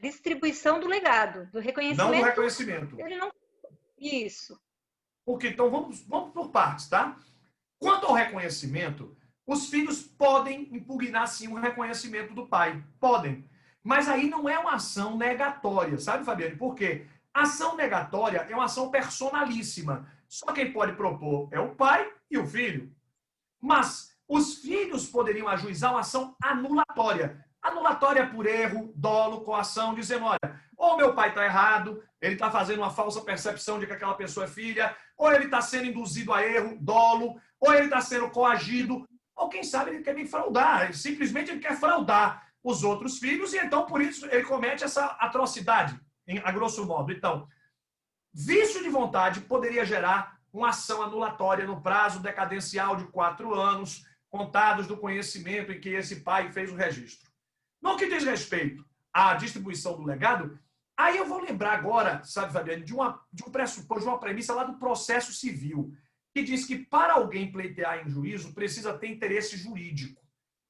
Distribuição do legado, do reconhecimento. Não do reconhecimento. Ele não... Isso. Porque, então, vamos por partes, tá? Quanto ao reconhecimento, os filhos podem impugnar, sim, o reconhecimento do pai. Podem. Mas aí não é uma ação negatória, sabe, Fabiane? Por quê? Ação negatória é uma ação personalíssima. Só quem pode propor é o pai e o filho. Mas os filhos poderiam ajuizar uma ação anulatória. Anulatória por erro, dolo, coação, dizendo, olha, ou meu pai está errado, ele está fazendo uma falsa percepção de que aquela pessoa é filha, ou ele está sendo induzido a erro, dolo, ou ele está sendo coagido, ou quem sabe ele quer me fraudar, simplesmente ele quer fraudar os outros filhos, e então por isso ele comete essa atrocidade, a grosso modo. Então, vício de vontade poderia gerar uma ação anulatória no prazo decadencial de 4 anos, contados do conhecimento em que esse pai fez o registro. No que diz respeito à distribuição do legado, aí eu vou lembrar agora, sabe, Fabiane, de um pressuposto, de uma premissa lá do processo civil, que diz que para alguém pleitear em juízo precisa ter interesse jurídico.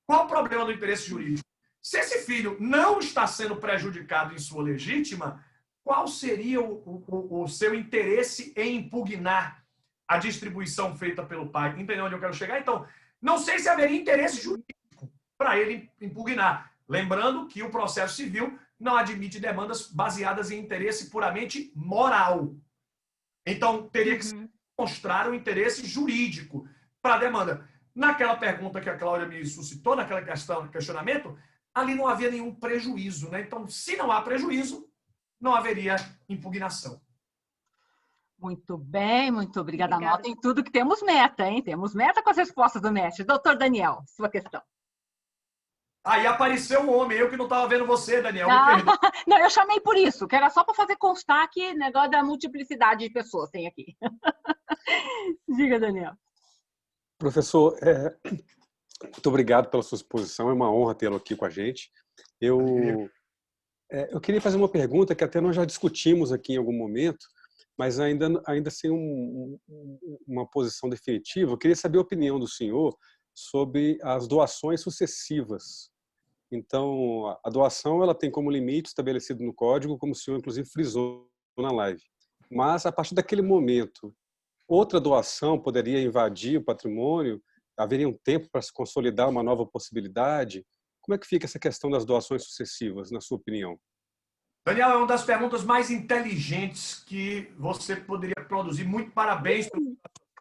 Qual o problema do interesse jurídico? Se esse filho não está sendo prejudicado em sua legítima, qual seria o seu interesse em impugnar a distribuição feita pelo pai? Entendeu onde eu quero chegar? Então, não sei se haveria interesse jurídico para ele impugnar. Lembrando que o processo civil não admite demandas baseadas em interesse puramente moral. Então, teria que se mostrar um interesse jurídico para a demanda. Naquela pergunta que a Cláudia me suscitou, naquela questionamento, ali não havia nenhum prejuízo, né? Então, se não há prejuízo, não haveria impugnação. Muito bem, muito obrigada. Anotem tudo que temos meta, hein? Temos meta com as respostas do mestre. Doutor Daniel, sua questão. Aí apareceu um homem, eu que não estava vendo você, Daniel. Não, eu chamei por isso, que era só para fazer constar que negócio da multiplicidade de pessoas tem aqui. Diga, Daniel. Professor, muito obrigado pela sua exposição, é uma honra tê-lo aqui com a gente. Eu queria fazer uma pergunta que até nós já discutimos aqui em algum momento, mas ainda sem uma posição definitiva. Eu queria saber a opinião do senhor sobre as doações sucessivas. Então, a doação ela tem como limite estabelecido no código, como o senhor inclusive frisou na live. Mas, a partir daquele momento, outra doação poderia invadir o patrimônio? Haveria um tempo para se consolidar uma nova possibilidade? Como é que fica essa questão das doações sucessivas, na sua opinião? Daniel, é uma das perguntas mais inteligentes que você poderia produzir. Muito parabéns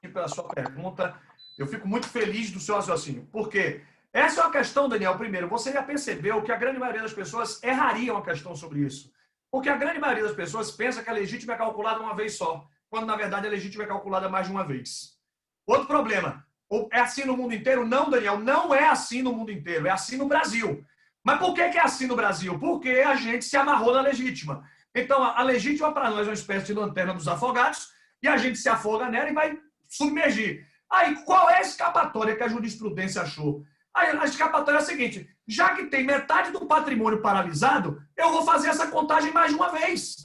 pela sua pergunta. Eu fico muito feliz do seu raciocínio. Por quê? Essa é uma questão, Daniel, primeiro, você já percebeu que a grande maioria das pessoas erraria uma questão sobre isso. Porque a grande maioria das pessoas pensa que a legítima é calculada uma vez só, quando, na verdade, a legítima é calculada mais de uma vez. Outro problema, é assim no mundo inteiro? Não, Daniel, não é assim no mundo inteiro, é assim no Brasil. Mas por que é assim no Brasil? Porque a gente se amarrou na legítima. Então, a legítima para nós é uma espécie de lanterna dos afogados, e a gente se afoga nela e vai submergir. Aí, qual é a escapatória que a jurisprudência achou? Aí, a escapatória é a seguinte, já que tem metade do patrimônio paralisado, eu vou fazer essa contagem mais de uma vez.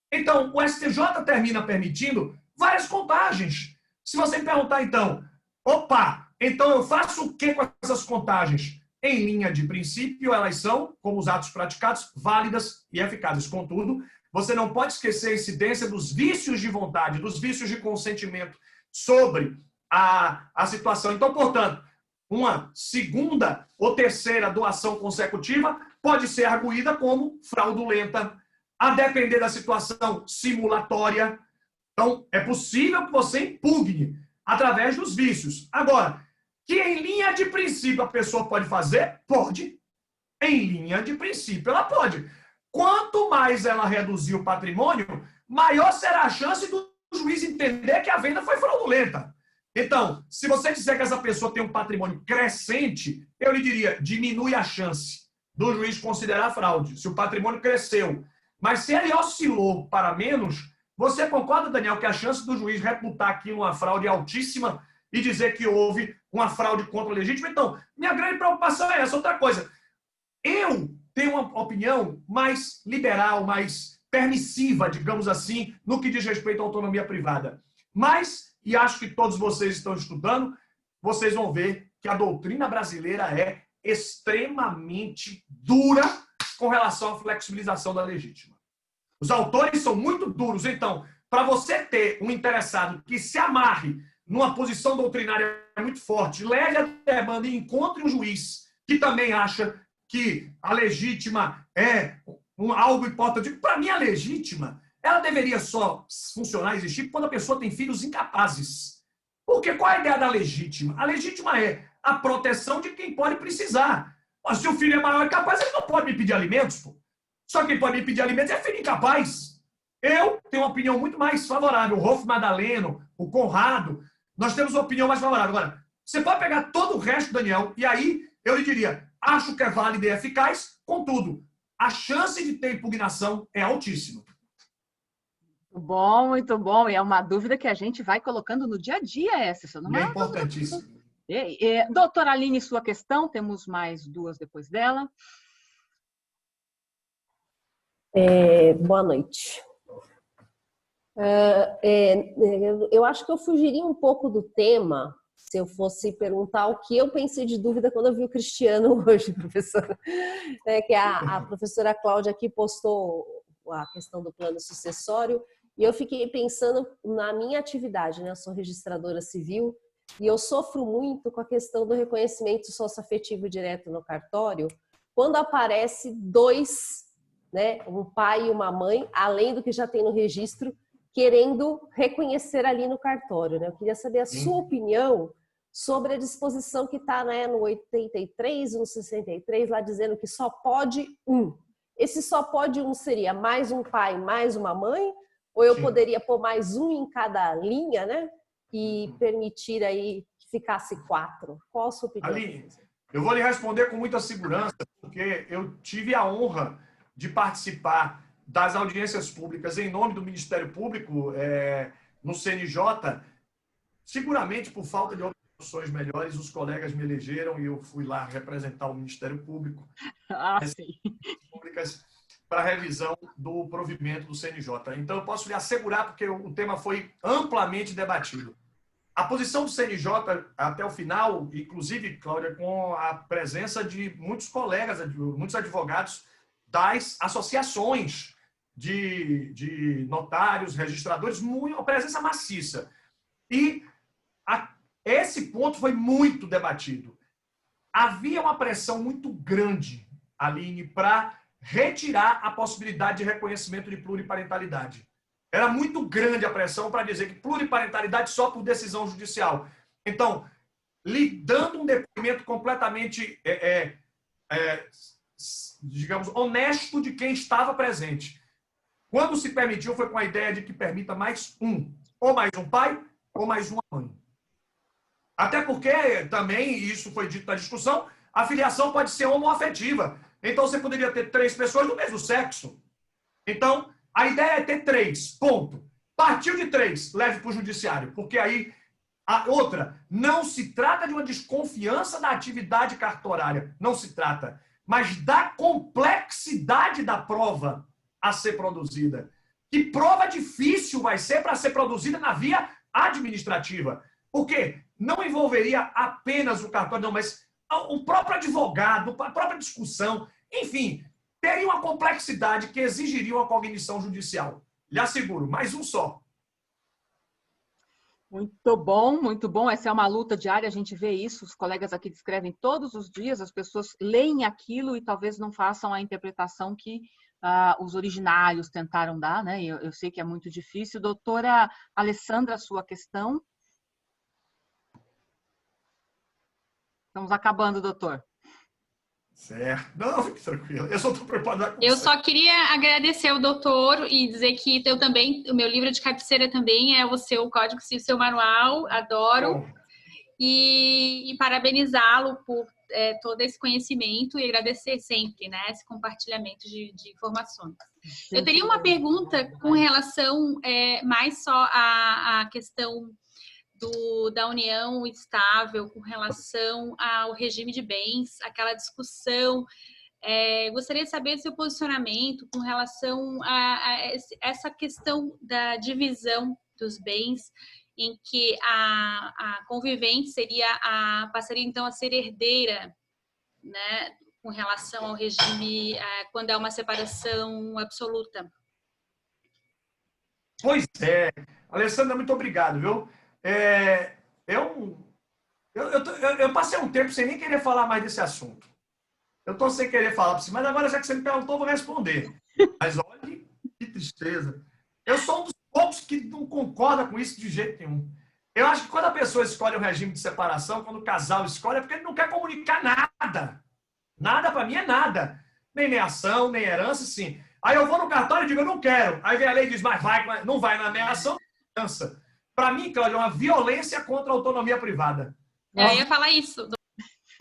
Então, o STJ termina permitindo várias contagens. Se você me perguntar, então, opa, então eu faço o que com essas contagens? Em linha de princípio, elas são, como os atos praticados, válidas e eficazes. Contudo, você não pode esquecer a incidência dos vícios de vontade, dos vícios de consentimento sobre a situação. Então, portanto, uma segunda ou terceira doação consecutiva pode ser arguída como fraudulenta, a depender da situação simulatória. Então, é possível que você impugne através dos vícios. Agora, que em linha de princípio a pessoa pode fazer? Pode. Em linha de princípio ela pode. Quanto mais ela reduzir o patrimônio, maior será a chance do juiz entender que a venda foi fraudulenta. Então, se você disser que essa pessoa tem um patrimônio crescente, eu lhe diria, diminui a chance do juiz considerar fraude, se o patrimônio cresceu. Mas se ele oscilou para menos, você concorda, Daniel, que a chance do juiz reputar aquilo uma fraude é altíssima e dizer que houve uma fraude contra a legítima? Então, minha grande preocupação é essa. Outra coisa, eu tenho uma opinião mais liberal, mais permissiva, digamos assim, no que diz respeito à autonomia privada. Mas, e acho que todos vocês estão estudando, vocês vão ver que a doutrina brasileira é extremamente dura com relação à flexibilização da legítima. Os autores são muito duros. Então, para você ter um interessado que se amarre numa posição doutrinária muito forte, leve a demanda e encontre um juiz que também acha que a legítima é algo importante. Para mim, a legítima, ela deveria só funcionar, existir, quando a pessoa tem filhos incapazes. Porque qual é a ideia da legítima? A legítima é a proteção de quem pode precisar. Mas se o filho é maior e capaz, ele não pode me pedir alimentos, pô. Só quem pode me pedir alimentos é filho incapaz. Eu tenho uma opinião muito mais favorável. O Rolf Madaleno, o Conrado, nós temos uma opinião mais favorável. Agora, você pode pegar todo o resto, Daniel, e aí eu lhe diria, acho que é válida e eficaz, contudo, a chance de ter impugnação é altíssima. Muito bom, muito bom. E é uma dúvida que a gente vai colocando no dia a dia, essa. Não é importantíssimo. Doutora Aline, sua questão, temos mais duas depois dela. Boa noite. Eu acho que eu fugiria um pouco do tema se eu fosse perguntar o que eu pensei de dúvida quando eu vi o Cristiano hoje, professora. Que a professora Cláudia aqui postou a questão do plano sucessório e eu fiquei pensando na minha atividade, né? Eu sou registradora civil e eu sofro muito com a questão do reconhecimento socioafetivo direto no cartório, quando aparece dois, né, um pai e uma mãe, além do que já tem no registro, querendo reconhecer ali no cartório, né? Eu queria saber a sua opinião sobre a disposição que está, né, no 83 e no 63, lá dizendo que só pode um. Esse só pode um seria mais um pai, mais uma mãe? Ou eu poderia pôr mais um em cada linha, né? E permitir aí que ficasse 4? Qual a sua opinião? Aline, eu vou lhe responder com muita segurança, porque eu tive a honra de participar das audiências públicas em nome do Ministério Público no CNJ. Seguramente, por falta de opções melhores, os colegas me elegeram e eu fui lá representar o Ministério Público. Sim. Públicas para revisão do provimento do CNJ. Então, eu posso lhe assegurar, porque o tema foi amplamente debatido. A posição do CNJ até o final, inclusive, Cláudia, com a presença de muitos colegas, muitos advogados das associações de notários, registradores, uma presença maciça. E esse ponto foi muito debatido. Havia uma pressão muito grande, Aline, para retirar a possibilidade de reconhecimento de pluriparentalidade. Era muito grande a pressão para dizer que pluriparentalidade só por decisão judicial. Então, lhe dando um depoimento completamente, digamos, honesto de quem estava presente. Quando se permitiu, foi com a ideia de que permita mais um, ou mais um pai, ou mais uma mãe. Até porque, também, e isso foi dito na discussão, a filiação pode ser homoafetiva. Então, você poderia ter 3 pessoas do mesmo sexo. Então, a ideia é ter 3, ponto. Partiu de 3, leve para o judiciário, porque aí, a outra, não se trata de uma desconfiança da atividade cartorária, não se trata, mas da complexidade da prova a ser produzida. Que prova difícil vai ser para ser produzida na via administrativa. Porque não envolveria apenas o cartório, não, mas o próprio advogado, a própria discussão, enfim, teria uma complexidade que exigiria uma cognição judicial. Lhe asseguro, mais um só. Muito bom, muito bom. Essa é uma luta diária, a gente vê isso, os colegas aqui descrevem todos os dias, as pessoas leem aquilo e talvez não façam a interpretação que os originários tentaram dar, né? Eu sei que é muito difícil. Doutora Alessandra, sua questão. Estamos acabando, doutor. Certo. Não, fique tranquilo. Eu só estou preparado. Eu só queria agradecer ao doutor e dizer que eu também, o meu livro de cabeceira também é o seu Código Civil, seu manual, adoro. Bom. E parabenizá-lo por todo esse conhecimento e agradecer sempre, né, esse compartilhamento de informações. Eu teria uma pergunta com relação mais só à questão da união estável com relação ao regime de bens, aquela discussão. Gostaria de saber seu posicionamento com relação a essa questão da divisão dos bens, em que a convivente passaria então a ser herdeira, né, com relação ao regime quando é uma separação absoluta? Pois é. Alessandra, muito obrigado, viu? Eu passei um tempo sem nem querer falar mais desse assunto. Eu estou sem querer falar para você, mas agora, já que você me perguntou, eu vou responder. Mas olha, que tristeza. Eu sou um dos poucos que não concorda com isso de jeito nenhum. Eu acho que quando a pessoa escolhe um regime de separação, quando o casal escolhe, é porque ele não quer comunicar nada. Nada para mim é nada. Nem meação, nem herança, sim. Aí eu vou no cartório e digo, eu não quero. Aí vem a lei e diz, mas vai, não vai na meação, herança. Para mim, Cláudia, é uma violência contra a autonomia privada. Eu ia falar isso.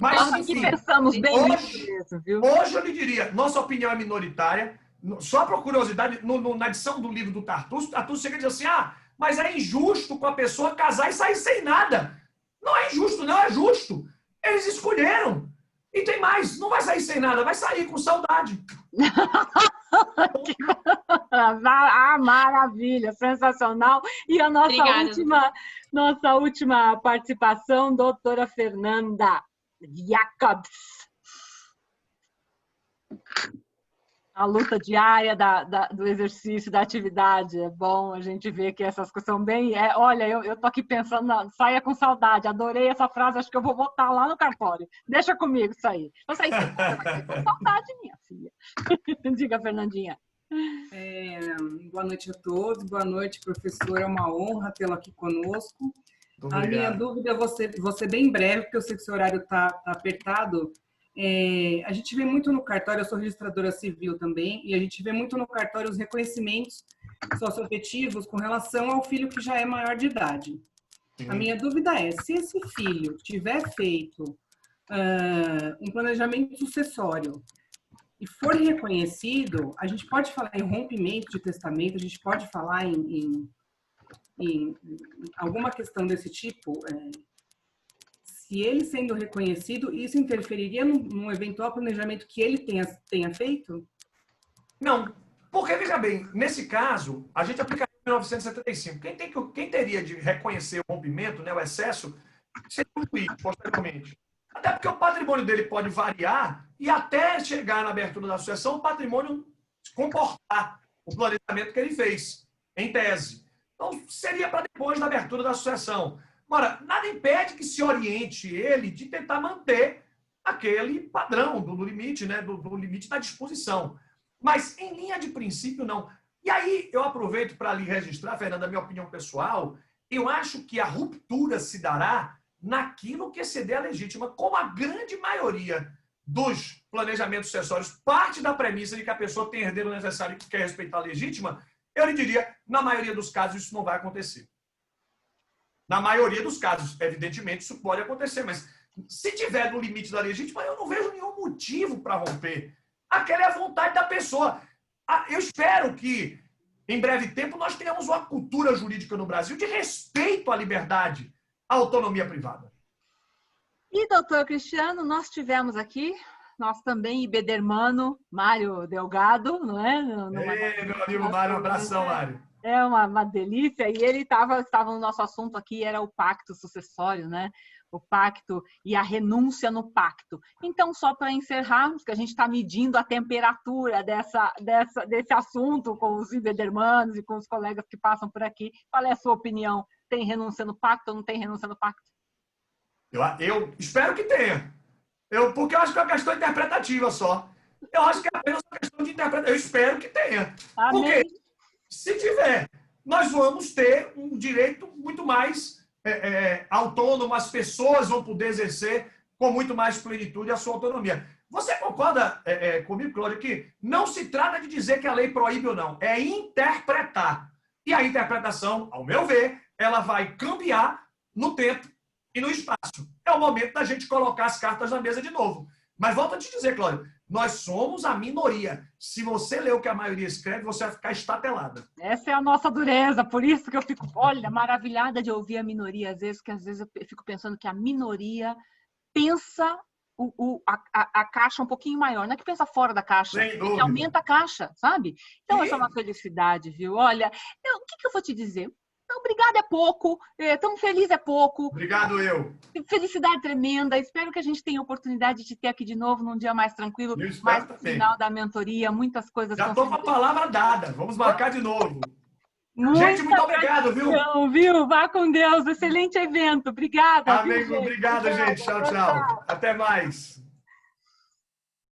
Mas, Nós aqui pensamos bem hoje, nisso, viu? Hoje eu lhe diria, nossa opinião é minoritária. Só por curiosidade, na edição do livro do Tartuccio, o Tartuccio chega e diz assim, mas é injusto com a pessoa casar e sair sem nada. Não é injusto, não, é justo. Eles escolheram. E tem mais, não vai sair sem nada, vai sair com saudade. Maravilha, sensacional. E a nossa última participação, doutora Fernanda Jacobs. A luta diária do exercício, da atividade. É bom a gente ver que essas coisas são bem... olha, eu tô aqui pensando, saia com saudade. Adorei essa frase, acho que eu vou botar lá no cartório. Deixa comigo isso aí. Vou sair com saudade, minha filha. Diga, Fernandinha. Boa noite a todos. Boa noite, professor. É uma honra tê-lo aqui conosco. A minha dúvida, vou ser bem breve, porque eu sei que o seu horário está apertado. A gente vê muito no cartório, eu sou registradora civil também, e a gente vê muito no cartório os reconhecimentos socioafetivos com relação ao filho que já é maior de idade. A minha dúvida é, se esse filho tiver feito um planejamento sucessório e for reconhecido, a gente pode falar em rompimento de testamento, a gente pode falar em alguma questão desse tipo. Se ele sendo reconhecido, isso interferiria num eventual planejamento que ele tenha feito? Não, porque, veja bem, nesse caso, a gente aplicaria 1975. Quem teria de reconhecer o rompimento, né, o excesso, seria o juiz, posteriormente. Até porque o patrimônio dele pode variar e até chegar na abertura da sucessão, o patrimônio comportar o planejamento que ele fez, em tese. Então, seria para depois da abertura da sucessão. Agora, nada impede que se oriente ele de tentar manter aquele padrão do limite, né, do limite da disposição. Mas, em linha de princípio, não. E aí, eu aproveito para lhe registrar, Fernanda, a minha opinião pessoal, eu acho que a ruptura se dará naquilo que exceder a legítima, como a grande maioria dos planejamentos sucessórios parte da premissa de que a pessoa tem herdeiro necessário e que quer respeitar a legítima, eu lhe diria, na maioria dos casos, isso não vai acontecer. Na maioria dos casos, evidentemente, isso pode acontecer, mas se tiver no limite da legítima, eu não vejo nenhum motivo para romper. Aquela é a vontade da pessoa. Eu espero que, em breve tempo, nós tenhamos uma cultura jurídica no Brasil de respeito à liberdade, à autonomia privada. E, doutor Cristiano, nós tivemos aqui, nós também, Ibedermano, Mário Delgado, não é? Meu amigo Mário, um abração, Mário. É uma delícia. E ele estava no nosso assunto aqui, era o pacto sucessório, né? O pacto e a renúncia no pacto. Então, só para encerrarmos, que a gente está medindo a temperatura desse assunto com os ibedermanos e com os colegas que passam por aqui, qual é a sua opinião? Tem renúncia no pacto ou não tem renúncia no pacto? Eu espero que tenha. Porque eu acho que é uma questão interpretativa só. Eu acho que é apenas uma questão de interpretação. Eu espero que tenha. Amém. Porque, se tiver, nós vamos ter um direito muito mais autônomo, as pessoas vão poder exercer com muito mais plenitude a sua autonomia. Você concorda comigo, Cláudia, que não se trata de dizer que a lei proíbe ou não, é interpretar. E a interpretação, ao meu ver, ela vai cambiar no tempo e no espaço. É o momento da gente colocar as cartas na mesa de novo. Mas volto a te dizer, Cláudia, nós somos a minoria. Se você ler o que a maioria escreve, você vai ficar estatelada. Essa é a nossa dureza, por isso que eu fico, olha, maravilhada de ouvir a minoria, às vezes eu fico pensando que a minoria pensa a caixa um pouquinho maior, não é que pensa fora da caixa, é que aumenta a caixa, sabe? Então, essa é uma felicidade, viu? Olha, o que eu vou te dizer? obrigada é pouco, tão feliz é pouco. Obrigado, eu. Felicidade tremenda. Espero que a gente tenha a oportunidade de ter aqui de novo num dia mais tranquilo, mais no final da mentoria, muitas coisas. Já estou com a palavra dada. Vamos marcar de novo. Gente, muito obrigado, viu? Viu? Vá com Deus. Excelente evento. Obrigada. Amém. Obrigado, gente. Tchau, tchau. Até mais.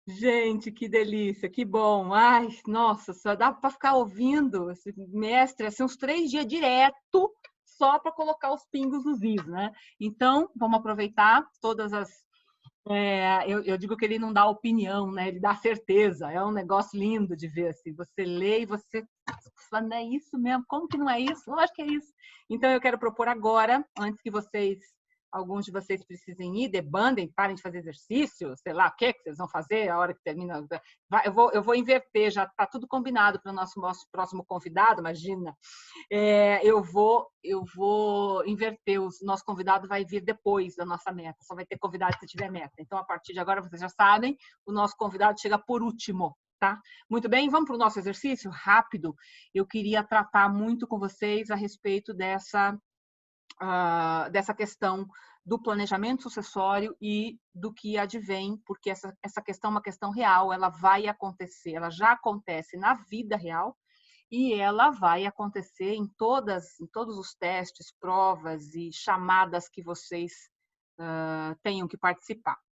Gente, que delícia, que bom. Ai, nossa, só dá para ficar ouvindo esse mestre assim, uns 3 dias direto, só para colocar os pingos nos is, né? Então, vamos aproveitar todas as... eu digo que ele não dá opinião, né? Ele dá certeza. É um negócio lindo de ver. Assim. Você lê e você fala, não é isso mesmo? Como que não é isso? Eu acho que é isso. Então, eu quero propor agora, antes que alguns de vocês precisem ir, debandem, parem de fazer exercício, sei lá o que vocês vão fazer a hora que termina. Eu vou inverter, já está tudo combinado para o nosso próximo convidado, imagina. Eu vou inverter, o nosso convidado vai vir depois da nossa meta, só vai ter convidado se tiver meta. Então, a partir de agora, vocês já sabem, o nosso convidado chega por último. Tá? Muito bem, vamos para o nosso exercício? Rápido. Eu queria tratar muito com vocês a respeito dessa questão do planejamento sucessório e do que advém, porque essa questão é uma questão real, ela vai acontecer, ela já acontece na vida real e ela vai acontecer em todos os testes, provas e chamadas que vocês tenham que participar.